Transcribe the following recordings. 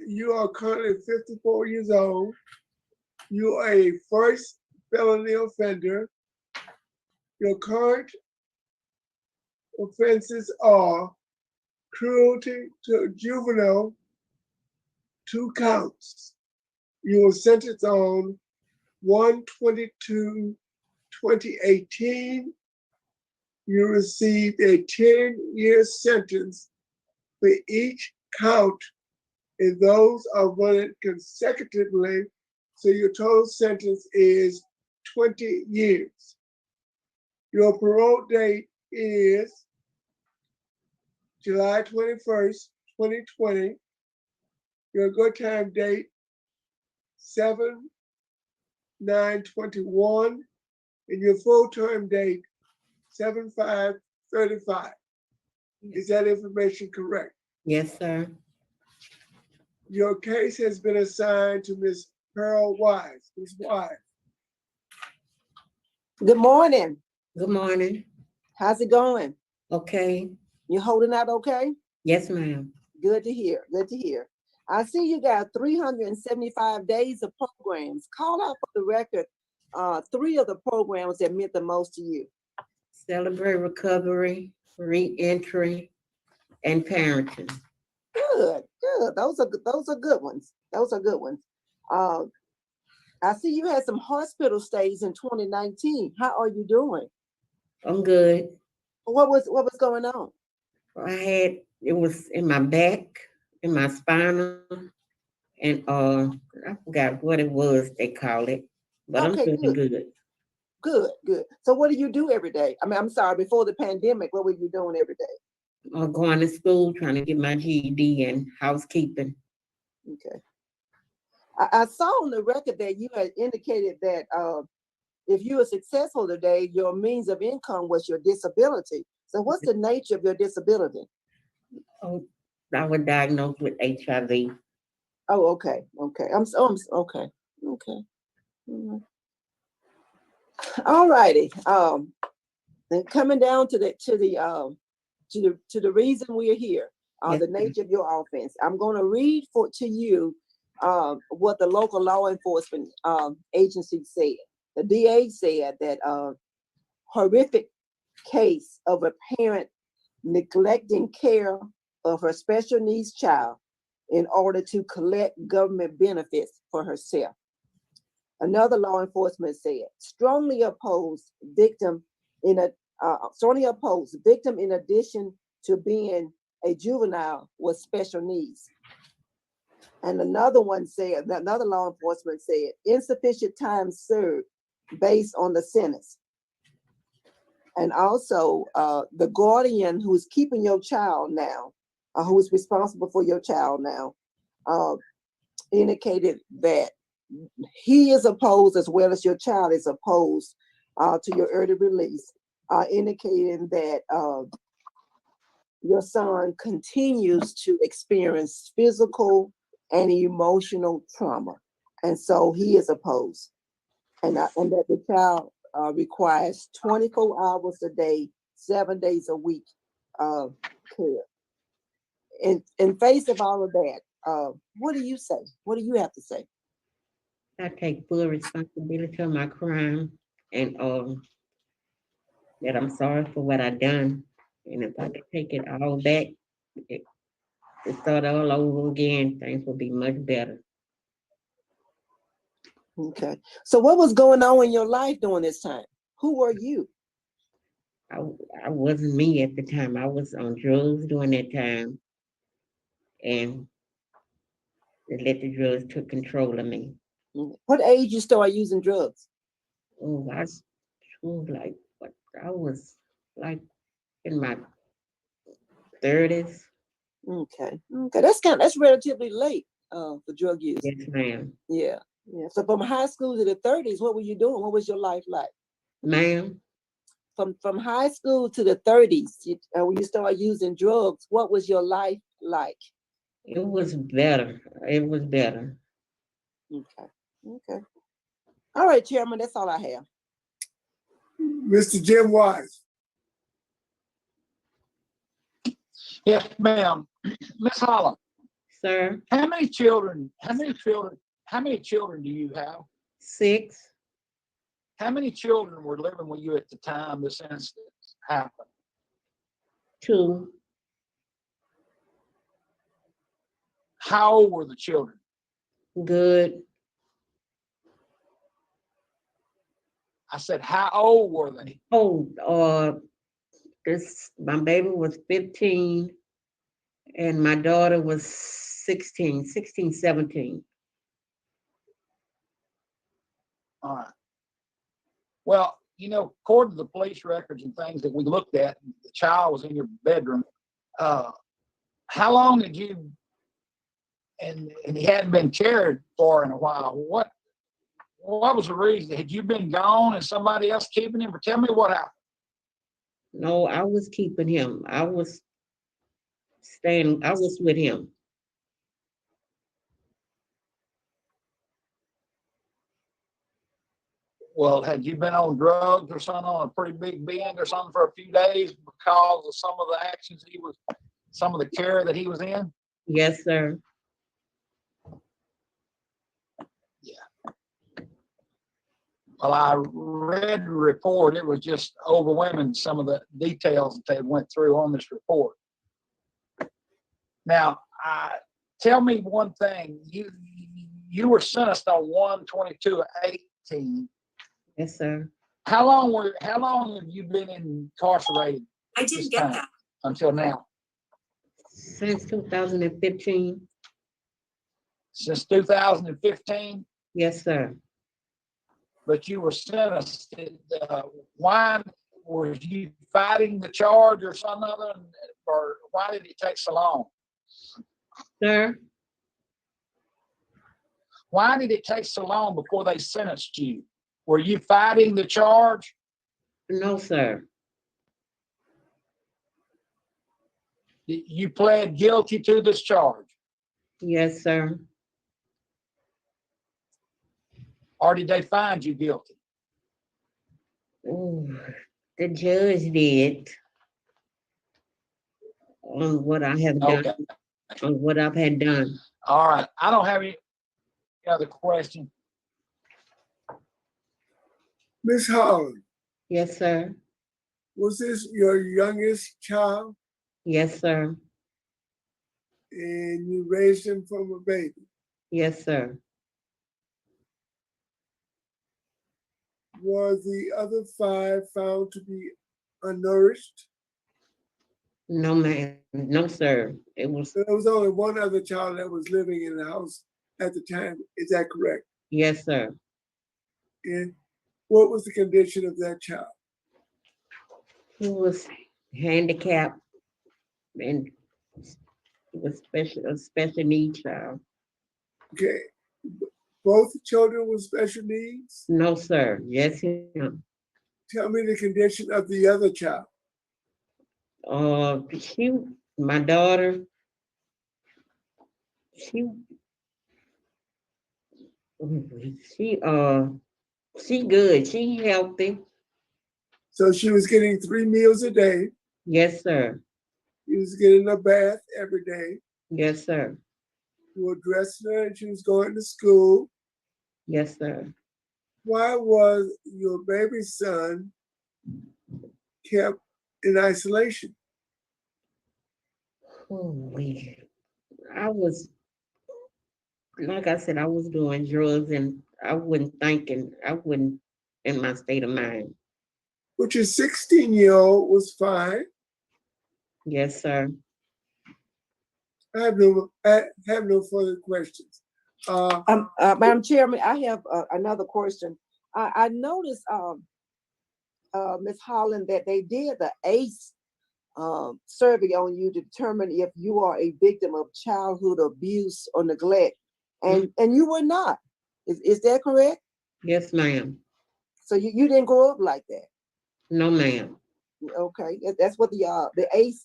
you are currently 54 years old. You are a first felony offender. Your current offenses are cruelty to a juvenile, 2 counts. You were sentenced on 1/22/2018. You received a 10-year sentence for each count, and those are running consecutively. So your total sentence is 20 years. Your parole date is July 21st, 2020. Your good time date, 7/9/21, and your full term date, 7/5/35. Is that information correct? Yes, sir. Your case has been assigned to Ms. Pearl Wise. Ms. Wise. Good morning. Good morning. How's it going? Okay. You holding out okay? Yes, ma'am. Good to hear. Good to hear. I see you got 375 days of programs. Call out for the record 3 of the programs that meant the most to you. Celebrate recovery, re-entry, and parenting. Good, good. Those are good ones. Those are good ones. I see you had some hospital stays in 2019. How are you doing? I'm good. What was going on? It was in my back, in my spinal, and I forgot what it was they call it, but Okay, I'm doing good. Good, good. So what do you do every day? I mean, I'm sorry, before the pandemic, what were you doing every day? Going to school, trying to get my GED and housekeeping. Okay. I saw on the record that you had indicated that if you were successful today, your means of income was your disability. So what's the nature of your disability? Oh, I was diagnosed with HIV. Oh, okay, okay. Okay, okay. Mhm. All righty. Then coming down to the reason we're here, Yes, the nature of your offense. I'm going to read to you what the local law enforcement agency said. The DA said that horrific case of a parent neglecting care of her special needs child in order to collect government benefits for herself. Another law enforcement said, strongly opposed victim in addition to being a juvenile with special needs. And another law enforcement said, insufficient time served based on the sentence. And also the guardian who's keeping your child now, who is responsible for your child now, indicated that he is opposed as well as your child is opposed to your early release, indicating that your son continues to experience physical and emotional trauma. And so he is opposed. And that the child requires 24 hours a day, 7 days a week care. In face of all of that, what do you say? What do you have to say? I take full responsibility of my crime, and that I'm sorry for what I done. And if I could take it all back, to start all over again, things would be much better. Okay. So what was going on in your life during this time? Who were you? I wasn't me at the time. I was on drugs during that time, and they let the drugs took control of me. What age you start using drugs? Oh, I was like, what? I was like in my 30s. Okay. Okay. That's relatively late for drug use. Yes, ma'am. Yeah. Yeah. So from high school to the 30s, what were you doing? What was your life like? Ma'am? From high school to the 30s, when you started using drugs, what was your life like? It was better. It was better. Okay. Okay. All right, Chairman, that's all I have. Mr. Jim Wise. Yes, ma'am. Ms. Holland. Sir, How many children do you have? 6, How many children were living with you at the time this incident happened? 2, How old were the children? good, I said, how old were they? oh, my baby was 15 and my daughter was 16, 17. All right. Well, according to the police records and things that we looked at, the child was in your bedroom. How long did you, and he hadn't been cared for in a while. What was the reason? Had you been gone and somebody else keeping him? Or tell me what happened. No, I was keeping him. I was with him. Well, had you been on drugs or something, on a pretty big bend or something for a few days because of some of the actions some of the care that he was in? Yes, sir. Well, I read the report. It was just overwhelming, some of the details that they went through on this report. Now, tell me one thing. You were sentenced on 1/22/18. Yes, sir. How long have you been incarcerated? I didn't get that. Until now? Since 2015. Since 2015? Yes, sir. But you were sentenced. Why were you fighting the charge or something other, or why did it take so long? Sir, Why did it take so long before they sentenced you? Were you fighting the charge? no, sir. You pled guilty to this charge, Yes, sir. or did they find you guilty? Ooh, the judge did on what I have done, Okay. on what I've had done. All right. I don't have any other question. Miss Holland, Yes, sir. was this your youngest child Yes, sir. and you raised him from a baby? Yes, sir. Were the other 5 found to be unnourished? No, ma'am. No, sir. It was, There was only one other child that was living in the house at the time. Is that correct? yes, sir. And what was the condition of that child? He was handicapped and he was a special needs child. Okay. Both children with special needs? No, sir. Yes, him. Tell me the condition of the other child. My daughter, she good. She healthy. So she was getting 3 meals a day. Yes, sir. She was getting a bath every day. Yes, sir. You were dressing her and she was going to school. Yes, sir. Why was your baby son kept in isolation? I was, like I said, I was doing drugs and I wasn't in my state of mind. But your 16-year-old was fine. Yes, sir. I have no further questions. Madam Chairman, I have another question. I noticed, Ms. Holland, that they did the ACE survey on you to determine if you are a victim of childhood abuse or neglect, and you were not. Is that correct? Yes, ma'am. So you didn't grow up like that? No, ma'am. Okay, that's what the ACE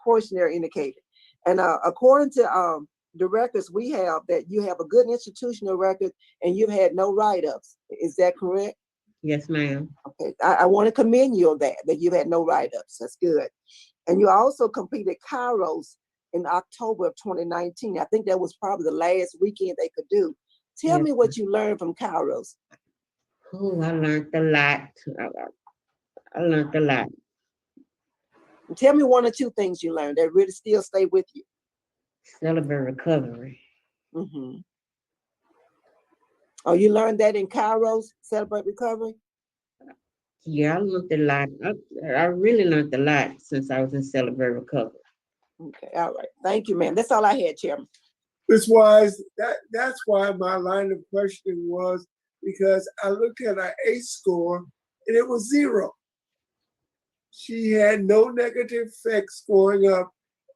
questionnaire indicated. And according to the records we have, that you have a good institutional record and you've had no write-ups. Is that correct? Yes, ma'am. Okay, I want to commend you on that you've had no write-ups. That's good. And you also completed Kairos in October of 2019. I think that was probably the last weekend they could do. Tell Yes. me what you learned from Kairos. Oh, I learned a lot. I learned a lot. Tell me one or two things you learned that really still stay with you. Celebrate recovery. Mm-hmm. Oh, you learned that in Kairos, Celebrate Recovery? Yeah, I learned a lot. I really learned a lot since I was in Celebrate Recovery. Okay, all right. Thank you, ma'am. That's all I had, Chairman. Ms. Wise, that's why my line of questioning was because I looked at her ACE score and it was 0. She had no negative effects growing up,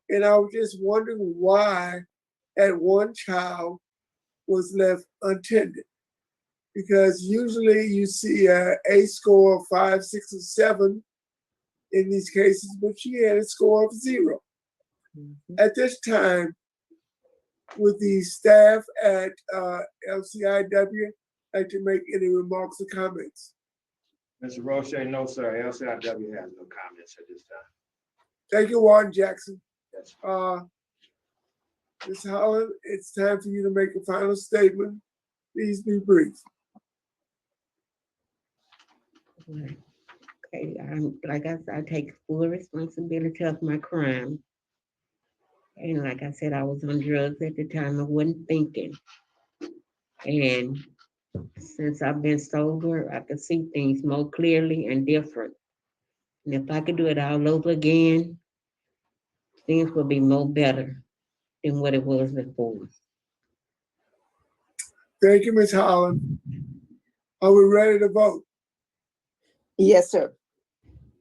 and I was just wondering why that one child was left untended. Because usually you see a ACE score of 5, 6, or 7 in these cases, but she had a score of 0. Mhm. At this time, with the staff at LCIW, like to make any remarks or comments? Mr. Roche, no, sir. LCIW has no comments at this time. Thank you, Warden Jackson. Yes. Ms. Holland, it's time for you to make a final statement. Please be brief. Okay, like I said, I take full responsibility of my crime. And like I said, I was on drugs at the time. I wasn't thinking. And since I've been sober, I can see things more clearly and different. And if I could do it all over again, things would be more better than what it was before. Thank you, Ms. Holland. Are we ready to vote? Yes, sir.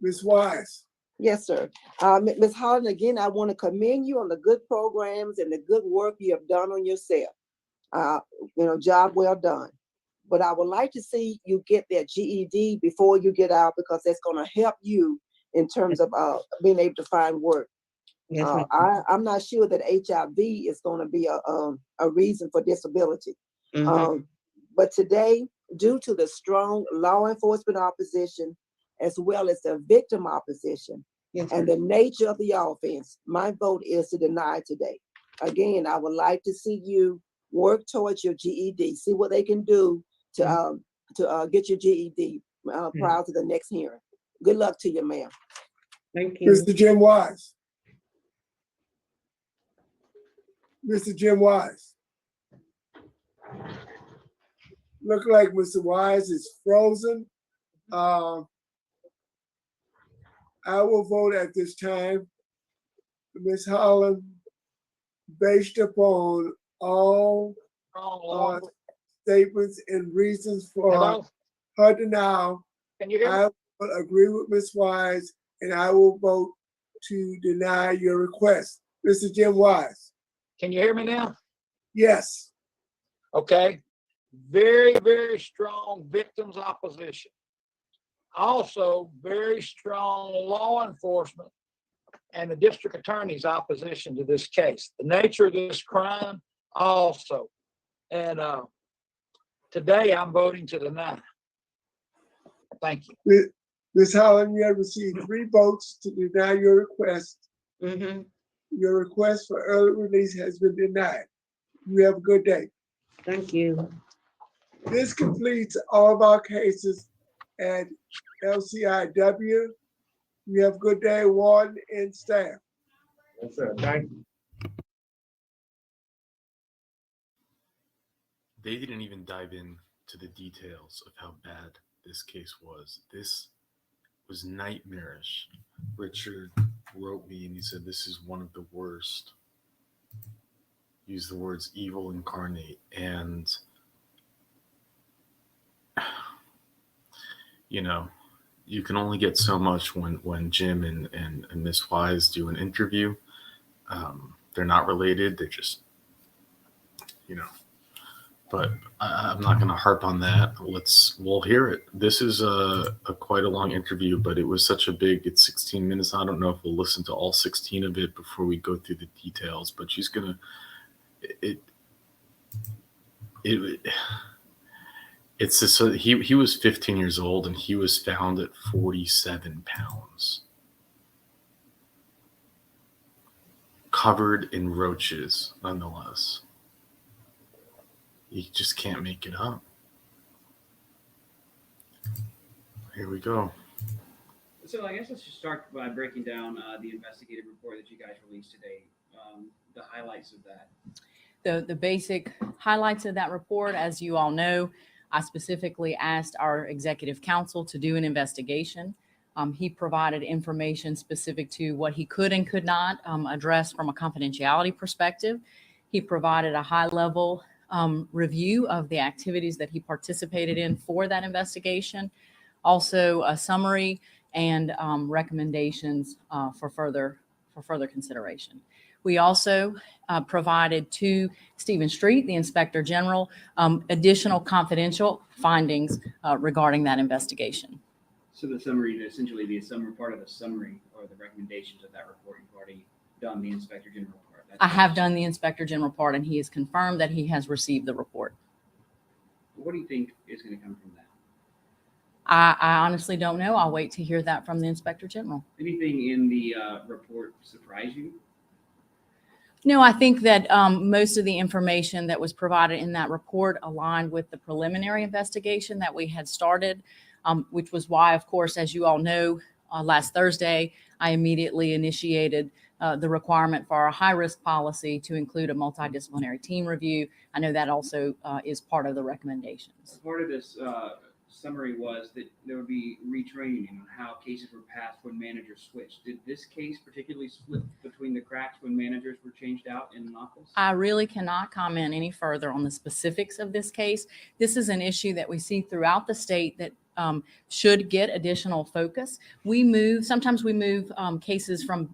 Ms. Wise? Yes, sir. Ms. Holland, again, I want to commend you on the good programs and the good work you have done on yourself. Job well done. But I would like to see you get that GED before you get out, because that's going to help you in terms of being able to find work. Yes, ma'am. I'm not sure that HIV is going to be a reason for disability. Mhm. But today, due to the strong law enforcement opposition, as well as the victim opposition, Yes, and the nature of the offense, my vote is to deny today. Again, I would like to see you work towards your GED, see what they can do to get your GED prior to the next hearing. Good luck to you, ma'am. Thank you. Mr. Jim Wise? Mr. Jim Wise? Look like Mr. Wise is frozen. I will vote at this time. Ms. Holland, based upon all statements and reasons for Hello? her denial, Can you hear me? I will agree with Ms. Wise, and I will vote to deny your request. Mr. Jim Wise? Can you hear me now? Yes. Okay. Very, very strong victims opposition. Also, very strong law enforcement and the district attorney's opposition to this case. The nature of this crime also. And today I'm voting to deny. Thank you. Ms. Holland, you have received 3 votes to deny your request. Mhm. Your request for early release has been denied. You have a good day. Thank you. This completes all of our cases at LCIW. You have a good day, Warden and staff. Yes, sir. Thank you. They didn't even dive in to the details of how bad this case was. This was nightmarish. Richard wrote me and he said, this is one of the worst. Use the words evil incarnate. And, you can only get so much when Jim and Miss Wise do an interview. They're not related. They're just, but I'm not going to harp on that. We'll hear it. This is a quite a long interview, but it was such a it's 16 minutes. I don't know if we'll listen to all 16 of it before we go through the details, but she's going to, it's this, he was 15 years old and he was found at 47 pounds. covered in roaches, nonetheless. You just can't make it up. Here we go. So I guess let's just start by breaking down the investigative report that you guys released today, the highlights of that. The basic highlights of that report, as you all know, I specifically asked our executive counsel to do an investigation. He provided information specific to what he could and could not address from a confidentiality perspective. He provided a high-level review of the activities that he participated in for that investigation, also a summary and recommendations for further consideration. We also provided to Stephen Street, the Inspector General, additional confidential findings regarding that investigation. So the summary, essentially the summary part of the summary or the recommendations of that report, you've already done the Inspector General part. I have done the Inspector General part, and he has confirmed that he has received the report. What do you think is going to come from that? I honestly don't know. I'll wait to hear that from the Inspector General. Anything in the report surprise you? No, I think that most of the information that was provided in that report aligned with the preliminary investigation that we had started, which was why, of course, as you all know, last Thursday, I immediately initiated the requirement for our high-risk policy to include a multidisciplinary team review. I know that also is part of the recommendations. Part of this summary was that there would be retraining on how cases were passed when managers switched. Did this case particularly split between the cracks when managers were changed out in an office? I really cannot comment any further on the specifics of this case. This is an issue that we see throughout the state that should get additional focus. Sometimes we move cases from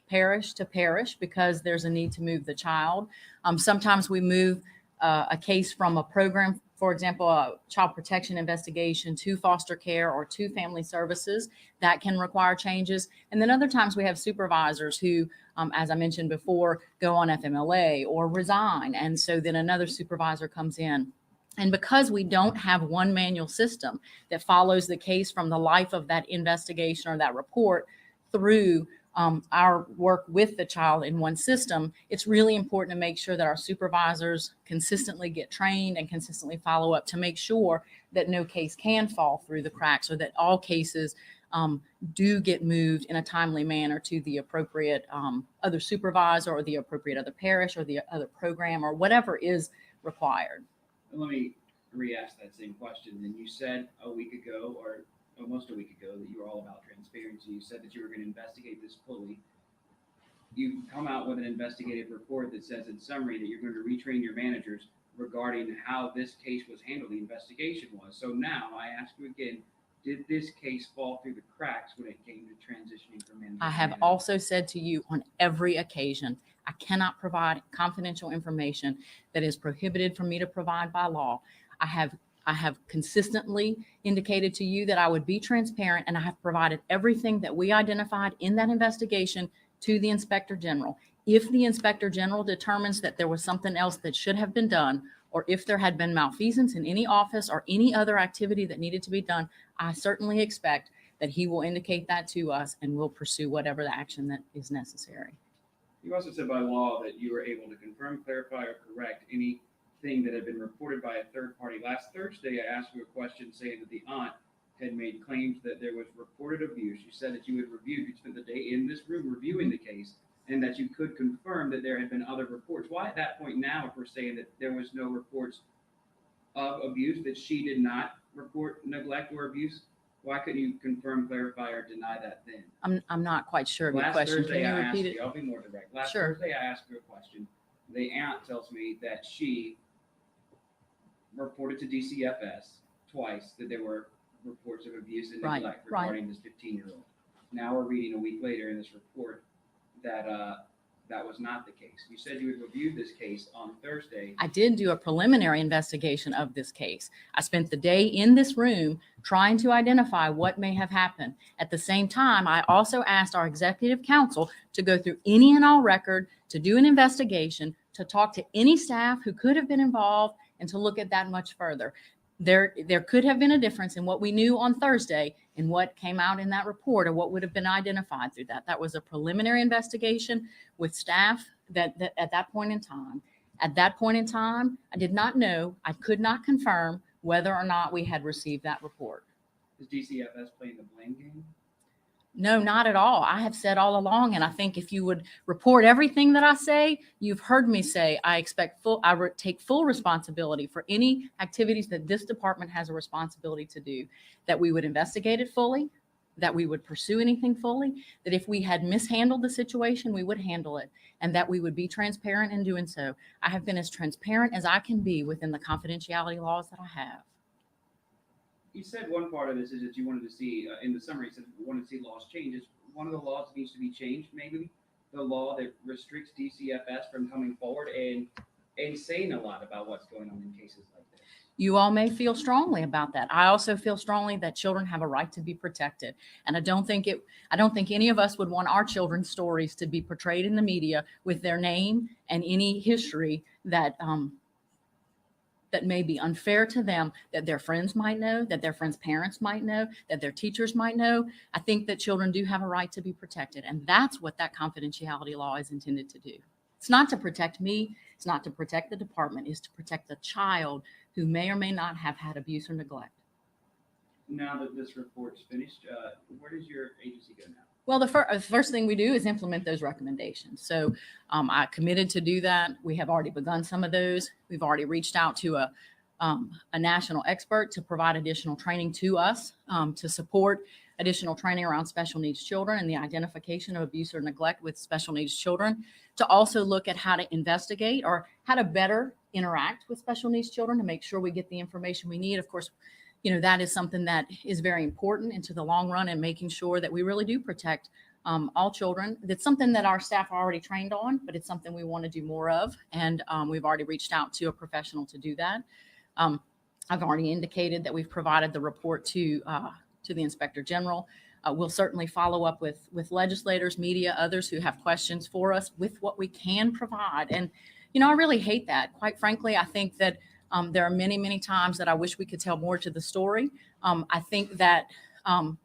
parish to parish because there's a need to move the child. Sometimes we move a case from a program, for example, a child protection investigation to foster care or to family services. That can require changes. And then other times we have supervisors who, as I mentioned before, go on FMLA or resign. And so then another supervisor comes in. And because we don't have one manual system that follows the case from the life of that investigation or that report through our work with the child in one system, it's really important to make sure that our supervisors consistently get trained and consistently follow up to make sure that no case can fall through the cracks, or that all cases do get moved in a timely manner to the appropriate other supervisor or the appropriate other parish or the other program or whatever is required. Let me re-ask that same question. And you said a week ago, or almost a week ago, that you were all about transparency. You said that you were going to investigate this fully. You come out with an investigative report that says in summary that you're going to retrain your managers regarding how this case was handled, the investigation was. So now I ask you again, did this case fall through the cracks when it came to transitioning from manager? I have also said to you on every occasion, I cannot provide confidential information that is prohibited for me to provide by law. I have consistently indicated to you that I would be transparent, and I have provided everything that we identified in that investigation to the Inspector General. If the Inspector General determines that there was something else that should have been done, or if there had been malfeasance in any office or any other activity that needed to be done, I certainly expect that he will indicate that to us and we'll pursue whatever the action that is necessary. You also said by law that you were able to confirm, clarify, or correct anything that had been reported by a third party. Last Thursday, I asked you a question saying that the aunt had made claims that there was reported abuse. You said that you had reviewed, you spent the day in this room reviewing the case, and that you could confirm that there had been other reports. Why at that point now, if we're saying that there was no reports of abuse, that she did not report neglect or abuse, why couldn't you confirm, clarify, or deny that then? I'm not quite sure of your Last question. Thursday, Can I you asked repeat it? you, I'll be more direct. Last Sure. Thursday, I asked you a question. The aunt tells me that she reported to DCFS twice that there were reports of abuse and Right, neglect right. regarding this 15-year-old. Now we're reading a week later in this report that that was not the case. You said you had reviewed this case on Thursday. I did do a preliminary investigation of this case. I spent the day in this room trying to identify what may have happened. At the same time, I also asked our executive counsel to go through any and all record, to do an investigation, to talk to any staff who could have been involved, and to look at that much further. There could have been a difference in what we knew on Thursday and what came out in that report, or what would have been identified through that. That was a preliminary investigation with staff that at that point in time, I did not know, I could not confirm whether or not we had received that report. Is DCFS playing the blame game? No, not at all. I have said all along, and I think if you would report everything that I say, you've heard me say, I take full responsibility for any activities that this department has a responsibility to do, that we would investigate it fully, that we would pursue anything fully, that if we had mishandled the situation, we would handle it, and that we would be transparent in doing so. I have been as transparent as I can be within the confidentiality laws that I have. You said one part of this is that you wanted to see, in the summary, you said you wanted to see laws changes. One of the laws that needs to be changed, maybe the law that restricts DCFS from coming forward and saying a lot about what's going on in cases like this. You all may feel strongly about that. I also feel strongly that children have a right to be protected. And I don't think any of us would want our children's stories to be portrayed in the media with their name and any history that that may be unfair to them, that their friends might know, that their friends' parents might know, that their teachers might know. I think that children do have a right to be protected. And that's what that confidentiality law is intended to do. It's not to protect me. It's not to protect the department. It's to protect the child who may or may not have had abuse or neglect. Now that this report's finished, where does your agency go now? Well, the first thing we do is implement those recommendations. So I committed to do that. We have already begun some of those. We've already reached out to a national expert to provide additional training to us, to support additional training around special needs children and the identification of abuse or neglect with special needs children, to also look at how to investigate or how to better interact with special needs children to make sure we get the information we need. Of course, that is something that is very important into the long run, and making sure that we really do protect all children. That's something that our staff are already trained on, but it's something we want to do more of. And we've already reached out to a professional to do that. I've already indicated that we've provided the report to the Inspector General. We'll certainly follow up with legislators, media, others who have questions for us with what we can provide. And, I really hate that. Quite frankly, I think that there are many, many times that I wish we could tell more to the story. I think that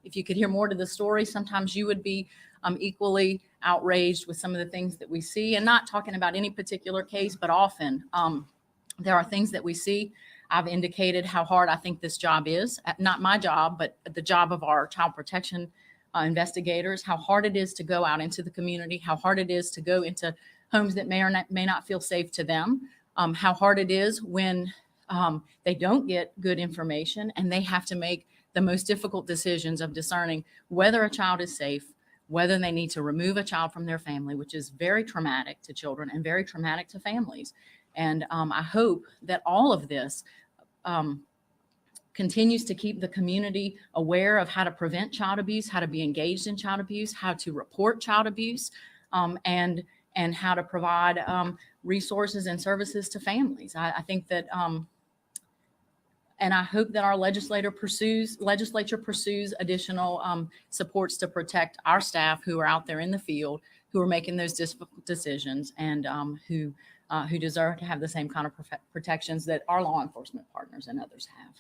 if you could hear more to the story, sometimes you would be equally outraged with some of the things that we see, and not talking about any particular case, but often there are things that we see. I've indicated how hard I think this job is, not my job, but the job of our child protection investigators, how hard it is to go out into the community, how hard it is to go into homes that may or may not feel safe to them. How hard it is when they don't get good information and they have to make the most difficult decisions of discerning whether a child is safe, whether they need to remove a child from their family, which is very traumatic to children and very traumatic to families. And I hope that all of this continues to keep the community aware of how to prevent child abuse, how to be engaged in child abuse, how to report child abuse, and how to provide resources and services to families. I think that, and I hope that our legislature pursues additional supports to protect our staff who are out there in the field, who are making those difficult decisions, and who deserve to have the same kind of protections that our law enforcement partners and others have.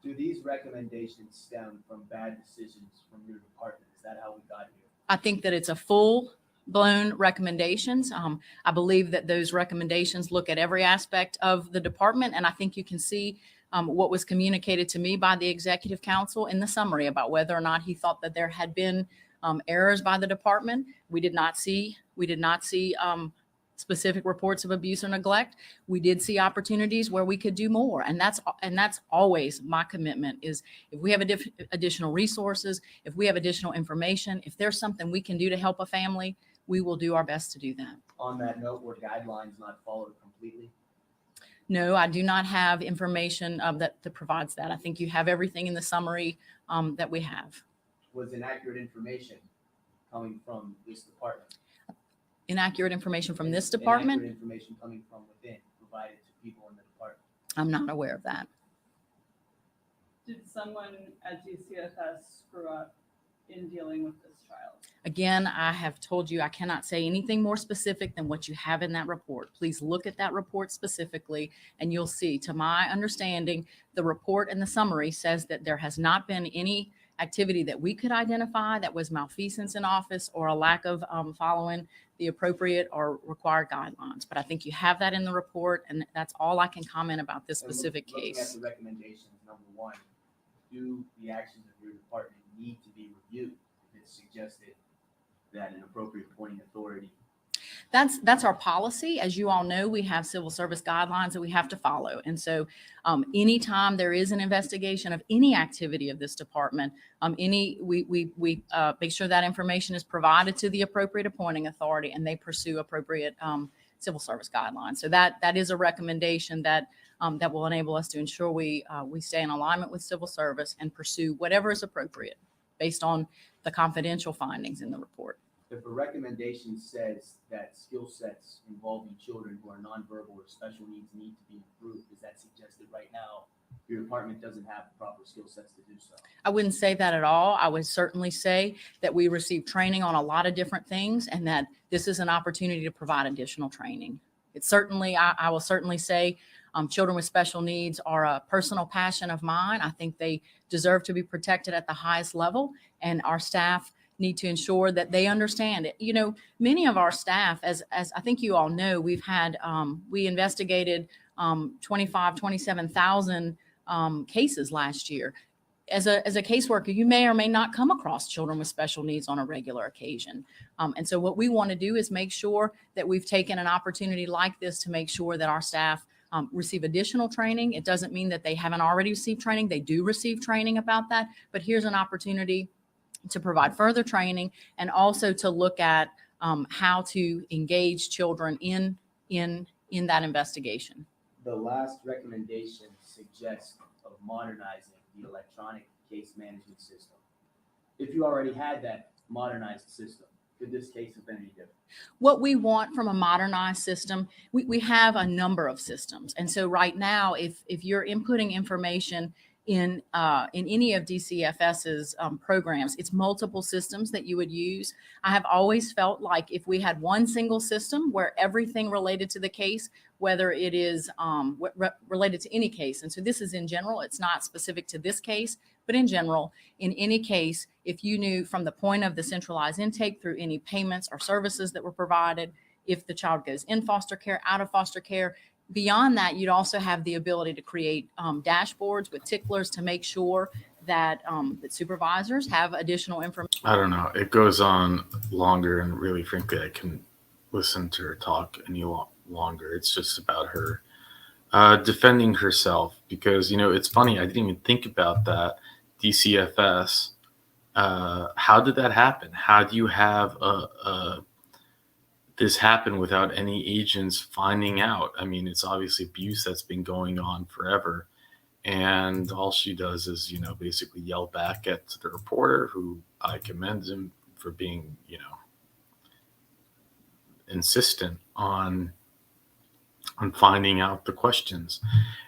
Do these recommendations stem from bad decisions from your department? Is that how we got here? I think that it's a full-blown recommendations. I believe that those recommendations look at every aspect of the department, and I think you can see what was communicated to me by the executive council in the summary about whether or not he thought that there had been errors by the department. We did not see specific reports of abuse or neglect. We did see opportunities where we could do more. And that's always my commitment, is if we have additional resources, if we have additional information, if there's something we can do to help a family, we will do our best to do that. On that note, were guidelines not followed completely? No, I do not have information that provides that. I think you have everything in the summary that we have. Was inaccurate information coming from this department? Inaccurate information from this department? Inaccurate information coming from within, provided to people in the department? I'm not aware of that. Did someone at DCFS screw up in dealing with this child? Again, I have told you I cannot say anything more specific than what you have in that report. Please look at that report specifically, and you'll see, to my understanding, the report and the summary says that there has not been any activity that we could identify that was malfeasance in office or a lack of following the appropriate or required guidelines. But I think you have that in the report, and that's all I can comment about this specific Looking at case. the recommendations, number one, do the actions of your department need to be reviewed? It's suggested that an appropriate appointing authority. That's our policy. As you all know, we have civil service guidelines that we have to follow. And so anytime there is an investigation of any activity of this department, we make sure that information is provided to the appropriate appointing authority, and they pursue appropriate civil service guidelines. So that is a recommendation that that will enable us to ensure we stay in alignment with civil service and pursue whatever is appropriate based on the confidential findings in the report. If a recommendation says that skill sets involving children who are nonverbal or special needs need to be improved, is that suggested right now your department doesn't have the proper skill sets to do so? I wouldn't say that at all. I would certainly say that we receive training on a lot of different things, and that this is an opportunity to provide additional training. It's certainly, I will certainly say, children with special needs are a personal passion of mine. I think they deserve to be protected at the highest level, and our staff need to ensure that they understand it. You know, many of our staff, as I think you all know, we've had, we investigated 27,000 cases last year. As a caseworker, you may or may not come across children with special needs on a regular occasion. And so what we want to do is make sure that we've taken an opportunity like this to make sure that our staff receive additional training. It doesn't mean that they haven't already received training. They do receive training about that, but here's an opportunity to provide further training, and also to look at how to engage children in that investigation. The last recommendation suggests of modernizing the electronic case management system. If you already had that modernized system, could this case have been any different? What we want from a modernized system, we have a number of systems. And so right now, if you're inputting information in any of DCFS's programs, it's multiple systems that you would use. I have always felt like if we had one single system where everything related to the case, whether it is related to any case, and so this is in general, it's not specific to this case, but in general, in any case, if you knew from the point of the centralized intake through any payments or services that were provided, if the child goes in foster care, out of foster care, beyond that, you'd also have the ability to create dashboards with ticklers to make sure that that supervisors have additional information. I don't know. It goes on longer, and really, frankly, I can listen to her talk any longer. It's just about her defending herself, because, you know, it's funny. I didn't even think about that. DCFS. How did that happen? How do you have this happen without any agents finding out? I mean, it's obviously abuse that's been going on forever. And all she does is, you know, basically yell back at the reporter, who I commend him for being, you know, insistent on finding out the questions.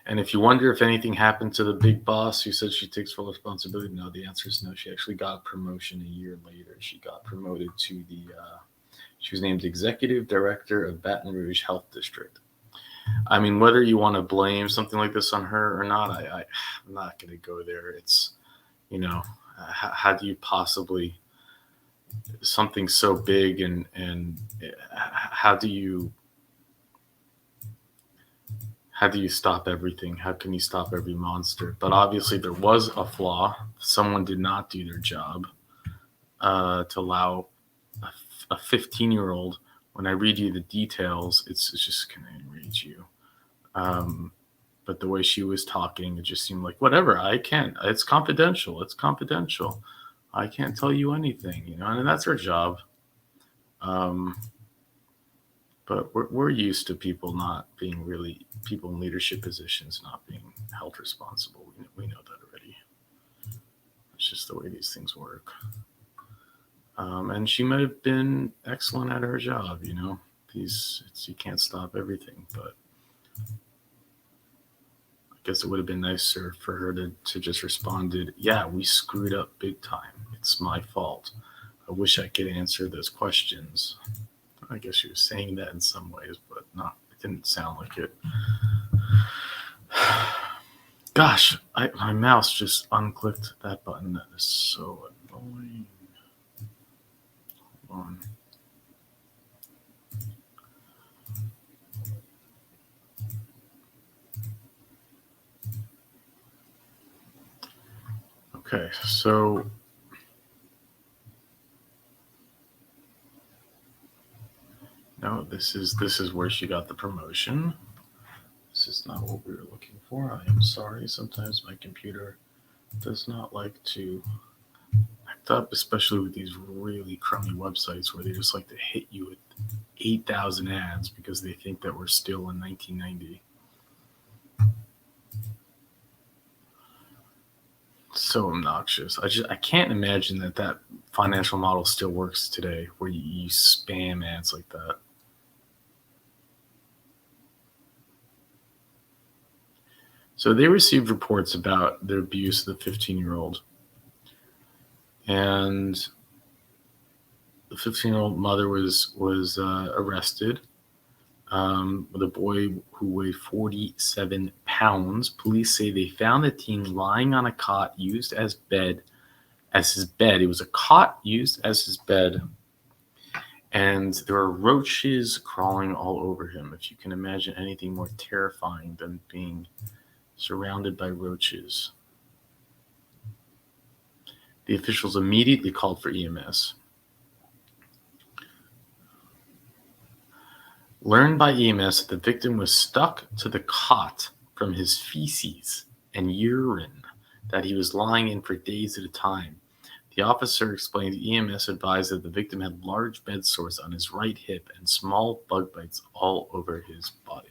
And if you wonder if anything happened to the big boss who said she takes full responsibility, no, the answer is no. She actually got promotion a year later. She got promoted to the she was named executive director of Baton Rouge Health District. I mean, whether you want to blame something like this on her or not, I'm not going to go there. It's, you know, how do you possibly, something so big, and how do you stop everything? How can you stop every monster? But obviously there was a flaw. Someone did not do their job to allow a 15-year-old, when I read you the details, it's just going to enrage you. But the way she was talking, it just seemed like, whatever, I can't, it's confidential. It's confidential. I can't tell you anything, you know, and that's her job. But we're used to people not being really, people in leadership positions not being held responsible. We know that already. It's just the way these things work. And she might have been excellent at her job, you know. You can't stop everything, but I guess it would have been nicer for her to just responded, yeah, we screwed up big time. It's my fault. I wish I could answer those questions. I guess she was saying that in some ways, but not, it didn't sound like it. Gosh, my mouse just unclicked that button. That is so annoying. Hold on. Okay, so no, this is where she got the promotion. This is not what we were looking for. I am sorry. Sometimes my computer does not like to act up, especially with these really crummy websites where they just like to hit you with 8,000 ads because they think that we're still in 1990. So obnoxious. I can't imagine that financial model still works today where you spam ads like that. So they received reports about the abuse of the 15-year-old. And the 15-year-old mother was arrested with a boy who weighed 47 pounds. Police say they found the teen lying on a cot used as his bed. It was a cot used as his bed. And there were roaches crawling all over him. If you can imagine anything more terrifying than being surrounded by roaches. The officials immediately called for EMS. Learned by EMS that the victim was stuck to the cot from his feces and urine that he was lying in for days at a time. The officer explained EMS advised that the victim had large bed sores on his right hip and small bug bites all over his body.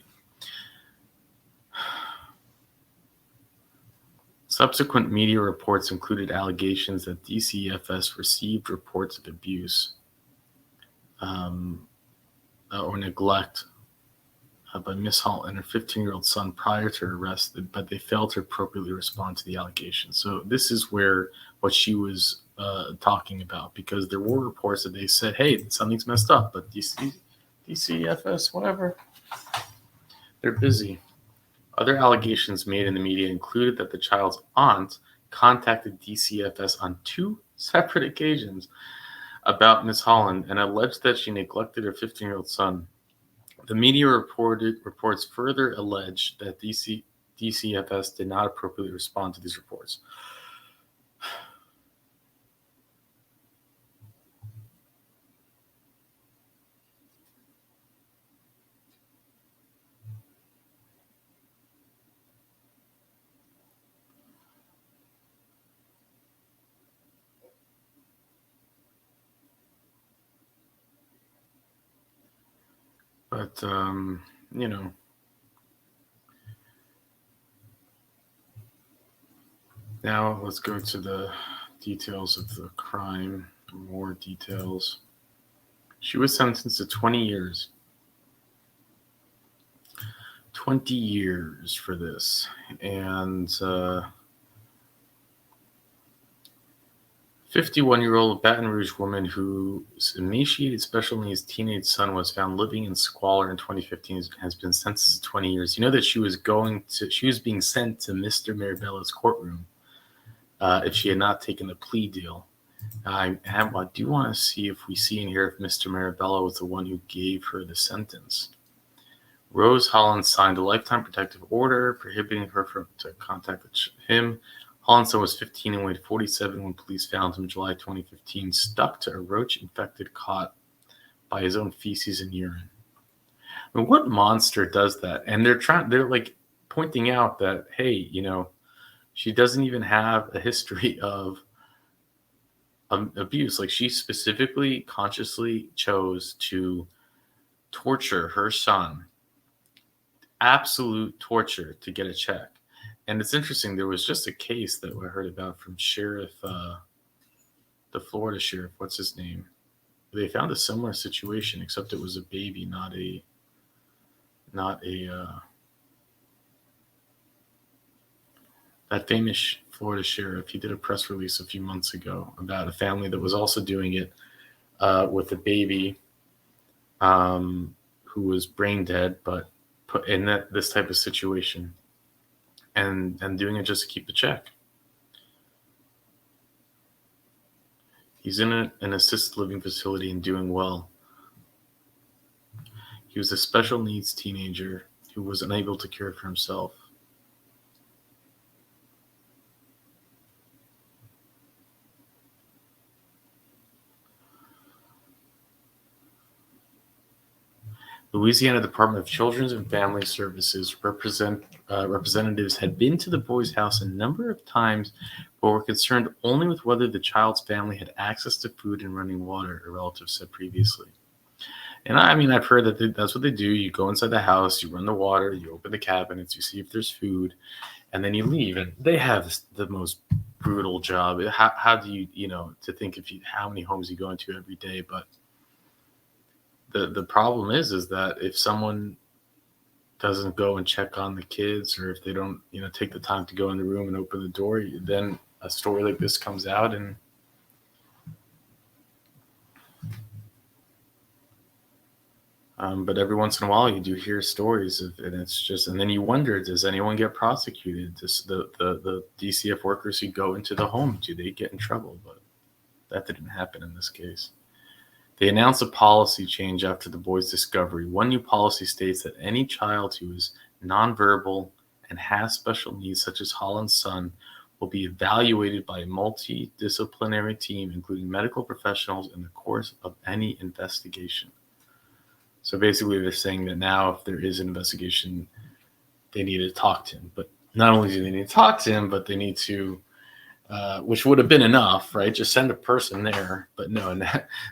Subsequent media reports included allegations that DCFS received reports of abuse or neglect by Miss Holland and her 15-year-old son prior to her arrest, but they failed to appropriately respond to the allegations. So this is where what she was talking about, because there were reports that they said, hey, something's messed up, but DCFS, whatever, they're busy. Other allegations made in the media included that the child's aunt contacted DCFS on 2 separate occasions about Miss Holland and alleged that she neglected her 15-year-old son. The media reports further alleged that DCFS did not appropriately respond to these reports. But, you know, now let's go to the details of the crime, more details. She was sentenced to 20 years. 20 years for this. And 51-year-old Baton Rouge woman whose emaciated special needs teenage son was found living in squalor in 2015 has been sentenced to 20 years. You know that she was being sent to Mr. Marabella's courtroom if she had not taken the plea deal. I do want to see if we see in here if Mr. Marabella was the one who gave her the sentence. Rose Holland signed a lifetime protective order prohibiting her to contact him. Hollandson was 15 and weighed 47 when police found him July 2015, stuck to a roach-infected cot by his own feces and urine. I mean, what monster does that? And they're like pointing out that, hey, you know, she doesn't even have a history of abuse. Like, she specifically, consciously chose to torture her son, absolute torture, to get a check. And it's interesting, there was just a case that I heard about from the Florida sheriff, what's his name? They found a similar situation, except it was a baby, not a that famous Florida sheriff. He did a press release a few months ago about a family that was also doing it with a baby who was brain dead, but put in this type of situation. And doing it just to keep the check. He's in an assisted living facility and doing well. He was a special needs teenager who was unable to care for himself. Louisiana Department of Children's and Family Services representatives had been to the boy's house a number of times, but were concerned only with whether the child's family had access to food and running water, a relative said previously. And I mean, I've heard that that's what they do. You go inside the house, you run the water, you open the cabinets, you see if there's food, and then you leave. And they have the most brutal job. How do you, to think how many homes you go into every day, but the problem is that if someone doesn't go and check on the kids, or if they don't, take the time to go in the room and open the door, then a story like this comes out. And but every once in a while you do hear stories and then you wonder, does anyone get prosecuted? Does the DCF workers who go into the home, do they get in trouble? But that didn't happen in this case. They announced a policy change after the boy's discovery. One new policy states that any child who is nonverbal and has special needs, such as Holland's son, will be evaluated by a multidisciplinary team, including medical professionals, in the course of any investigation. So basically, they're saying that now if there is an investigation, they need to talk to him. But not only do they need to talk to him, but they need to which would have been enough, right? Just send a person there. But no, and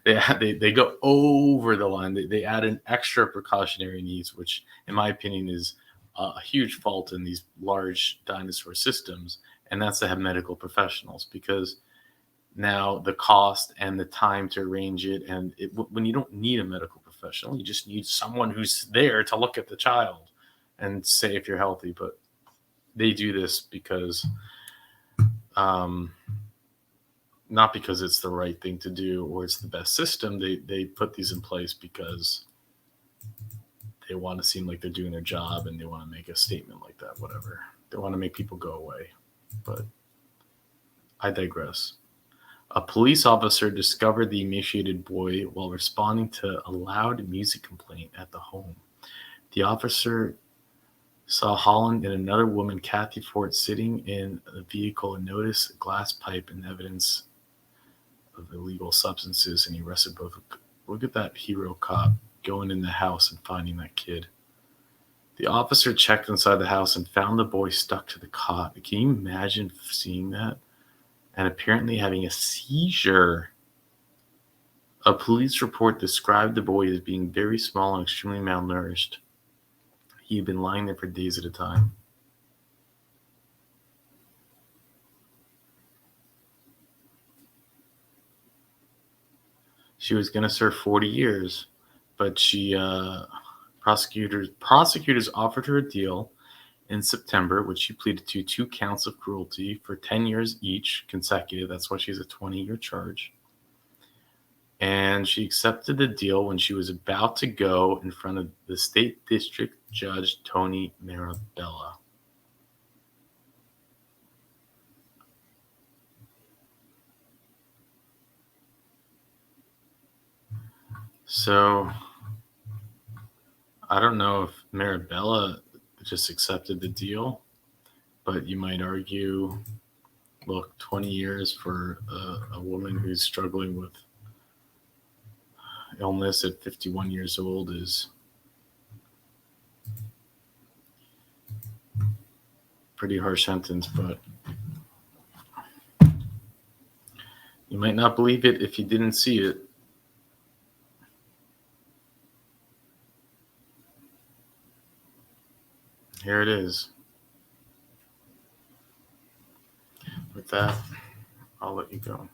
they go over the line. They add an extra precautionary needs, which in my opinion is a huge fault in these large dinosaur systems. And that's to have medical professionals, because now the cost and the time to arrange it, and when you don't need a medical professional, you just need someone who's there to look at the child and say if you're healthy. But they do this because not because it's the right thing to do or it's the best system. They put these in place because they want to seem like they're doing their job, and they want to make a statement like that, whatever. They want to make people go away. But I digress. A police officer discovered the emaciated boy while responding to a loud music complaint at the home. The officer saw Holland and another woman, Kathy Ford, sitting in a vehicle and noticed a glass pipe and evidence of illegal substances, and he arrested both. Look at that hero cop going in the house and finding that kid. The officer checked inside the house and found the boy stuck to the cot. Can you imagine seeing that? And apparently having a seizure. A police report described the boy as being very small and extremely malnourished. He had been lying there for days at a time. She was going to serve 40 years, but prosecutors offered her a deal in September, which she pleaded to 2 counts of cruelty for 10 years each consecutive. That's why she's a 20-year charge. And she accepted the deal when she was about to go in front of the state district judge, Tony Marabella. So I don't know if Marabella just accepted the deal, but you might argue, look, 20 years for a woman who's struggling with illness at 51 years old is pretty harsh sentence. But you might not believe it if you didn't see it. Here it is. With that, I'll let you go.